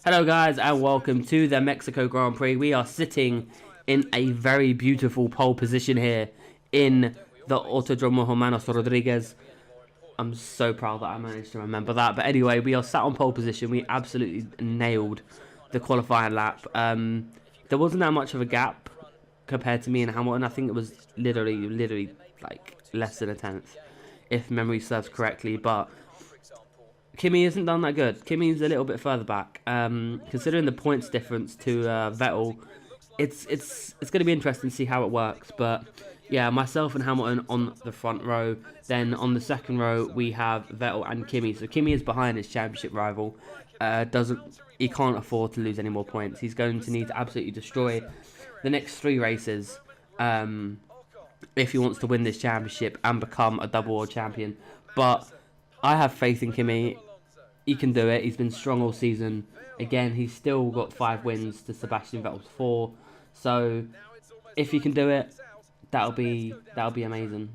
Hello guys and welcome to the Mexico Grand Prix. We are sitting in a very beautiful pole position here in the Autodromo Hermanos Rodriguez. I'm so proud that I managed to remember that. But anyway, we are sat on pole position. We absolutely nailed the qualifying lap. There wasn't that much of a gap compared to me and Hamilton. I think it was literally like less than a tenth, if memory serves correctly. But Kimi isn't done that good. Kimi's a little bit further back. Considering the points difference to Vettel, it's going to be interesting to see how it works. But yeah, myself and Hamilton on the front row. Then on the second row we have Vettel and Kimi. So Kimi is behind his championship rival. He can't afford to lose any more points. He's going to need to absolutely destroy the next 3 races if he wants to win this championship and become a double world champion. But I have faith in Kimi. He can do it. He's been strong all season. Again, he's still got 5 wins to Sebastian Vettel's 4. So if he can do it, that'll be amazing.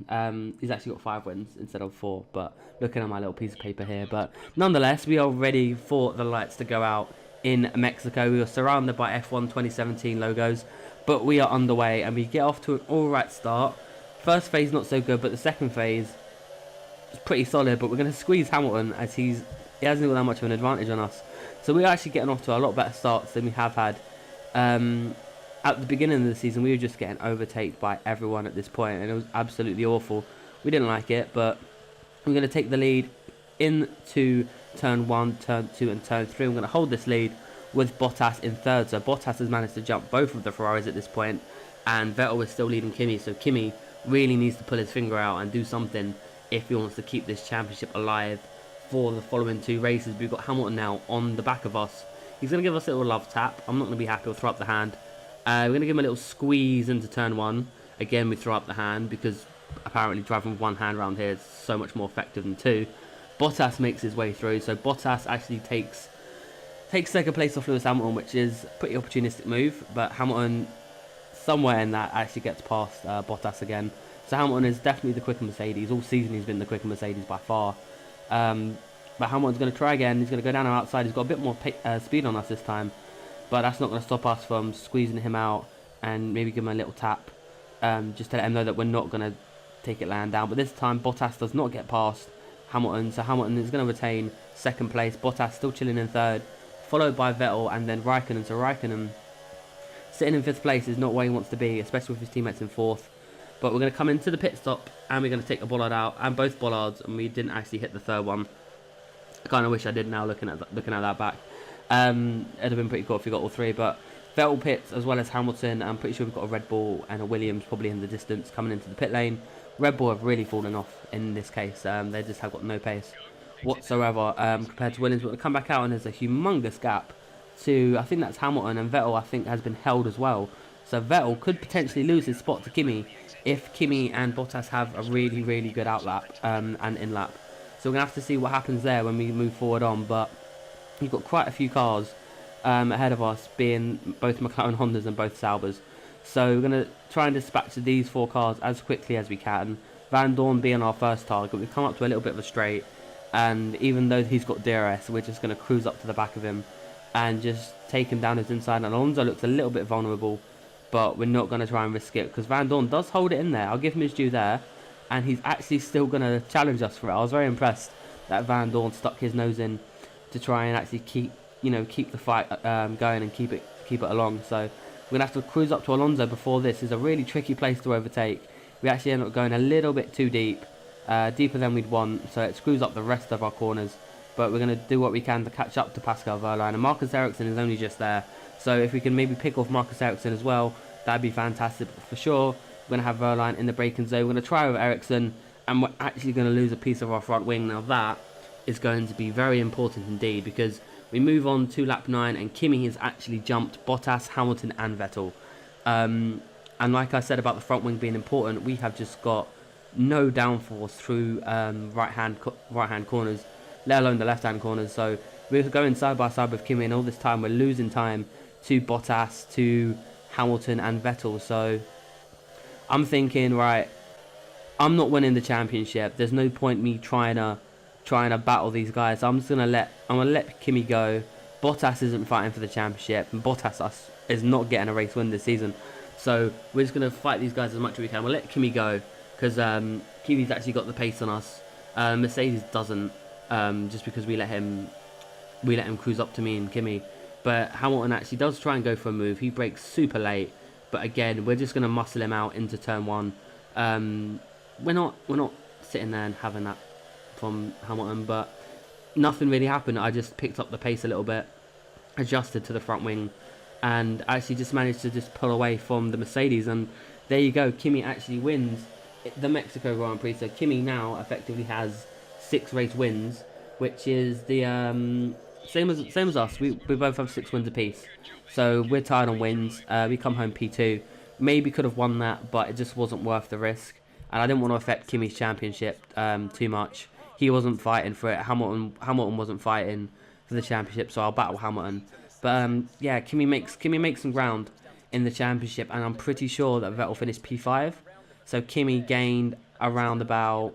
He's actually got 5 wins instead of 4. But looking at my little piece of paper here, but nonetheless, we are ready for the lights to go out in Mexico. We are surrounded by F1 2017 logos, but we are underway and we get off to an alright start. First phase not so good, but the second phase is pretty solid. But we're going to squeeze Hamilton as he hasn't got that much of an advantage on us. So we're actually getting off to a lot better starts than we have had. At the beginning of the season, we were just getting overtaken by everyone at this point, and it was absolutely awful. We didn't like it, but we're going to take the lead into turn 1, turn 2, and turn 3. I'm going to hold this lead with Bottas in third. So Bottas has managed to jump both of the Ferraris at this point, and Vettel is still leading Kimi. So Kimi really needs to pull his finger out and do something if he wants to keep this championship alive for the following 2 races. We've got Hamilton now on the back of us. He's going to give us a little love tap. I'm not going to be happy. He'll throw up the hand. We're going to give him a little squeeze into turn 1. Again, we throw up the hand because apparently driving with 1 hand around here is so much more effective than 2. Bottas makes his way through. So Bottas actually takes second place off Lewis Hamilton, which is a pretty opportunistic move. But Hamilton, somewhere in that, actually gets past Bottas again. So Hamilton is definitely the quicker Mercedes. All season he's been the quicker Mercedes by far. But Hamilton's going to try again. He's going to go down our outside. He's got a bit more speed on us this time. But that's not going to stop us from squeezing him out and maybe give him a little tap. Just to let him know that we're not going to take it laying down. But this time Bottas does not get past Hamilton. So Hamilton is going to retain second place. Bottas still chilling in third. Followed by Vettel and then Raikkonen. So Raikkonen sitting in 5th place is not where he wants to be. Especially with his teammates in 4th. But we're going to come into the pit stop and we're going to take a bollard out. And both bollards. And we didn't actually hit the third one. I kind of wish I did now looking at that back. It'd have been pretty cool if we got all 3, but Vettel pits as well as Hamilton. I'm pretty sure we've got a Red Bull and a Williams probably in the distance coming into the pit lane. Red Bull have really fallen off in this case. They just have got no pace whatsoever compared to Williams. But we'll come back out and there's a humongous gap to, I think that's Hamilton, and Vettel I think has been held as well. So Vettel could potentially lose his spot to Kimi if Kimi and Bottas have a really good outlap and in-lap. So we're going to have to see what happens there when we move forward on. But we've got quite a few cars ahead of us, being both McLaren Hondas and both Saubers. So we're going to try and dispatch these 4 cars as quickly as we can. Van Dorn being our first target. We've come up to a little bit of a straight. And even though he's got DRS, we're just going to cruise up to the back of him and just take him down his inside. And Alonso looks a little bit vulnerable, but we're not going to try and risk it because Van Dorn does hold it in there. I'll give him his due there. And he's actually still going to challenge us for it. I was very impressed that Van Dorn stuck his nose in to try and actually keep the fight going and keep it along. So we're going to have to cruise up to Alonso before this. Is a really tricky place to overtake. We actually end up going a little bit too deep, deeper than we'd want. So it screws up the rest of our corners. But we're going to do what we can to catch up to Pascal Wehrlein. And Marcus Ericsson is only just there. So if we can maybe pick off Marcus Ericsson as well, that'd be fantastic. But for sure, we're going to have Wehrlein in the braking zone. We're going to try with Ericsson, and we're actually going to lose a piece of our front wing. Now that is going to be very important indeed, because we move on to lap 9 and Kimi has actually jumped Bottas, Hamilton and Vettel. And like I said about the front wing being important, we have just got no downforce through right hand corners, let alone the left hand corners. So we're going side by side with Kimi, and all this time we're losing time to Bottas, to Hamilton and Vettel. So I'm thinking, right, I'm not winning the championship. There's no point me trying to battle these guys. I'm gonna let Kimi go. Bottas isn't fighting for the championship, and Bottas is not getting a race win this season. So we're just going to fight these guys as much as we can. We'll let Kimi go, because Kimi's actually got the pace on us. Mercedes doesn't, just because we let him cruise up to me and Kimi. But Hamilton actually does try and go for a move. He brakes super late, but again, we're just going to muscle him out into turn 1. We're not sitting there and having that from Hamilton, but nothing really happened. I just picked up the pace a little bit, adjusted to the front wing, and actually just managed to just pull away from the Mercedes. And there you go, Kimi actually wins the Mexico Grand Prix. So Kimi now effectively has 6 race wins, which is the same as us. We both have 6 wins apiece. So we're tied on wins. We come home P2. Maybe could have won that, but it just wasn't worth the risk. And I didn't want to affect Kimi's championship too much. He wasn't fighting for it. Hamilton wasn't fighting for the championship, so I'll battle Hamilton. But yeah, Kimi makes some ground in the championship, and I'm pretty sure that Vettel finished P5. So Kimi gained around about,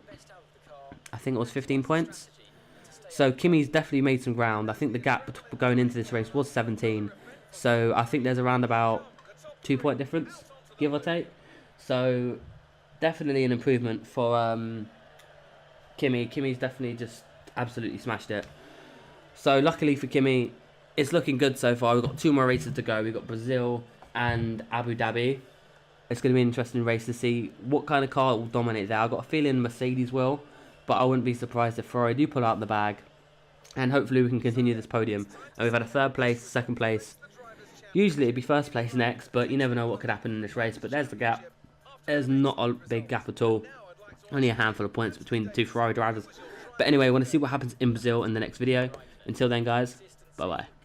I think it was 15 points. So Kimi's definitely made some ground. I think the gap going into this race was 17. So I think there's around about 2-point difference, give or take. So definitely an improvement for Kimi. Kimi's definitely just absolutely smashed it. So luckily for Kimi, it's looking good so far. We've got 2 more races to go. We've got Brazil and Abu Dhabi. It's going to be an interesting race to see what kind of car will dominate there. I've got a feeling Mercedes will, but I wouldn't be surprised if Ferrari do pull out the bag. And hopefully we can continue this podium. And we've had a 3rd place, 2nd place. Usually it'd be 1st place next, but you never know what could happen in this race. But there's the gap. There's not a big gap at all. Only a handful of points between the 2 Ferrari drivers. But anyway, I want to see what happens in Brazil in the next video. Until then, guys, bye-bye.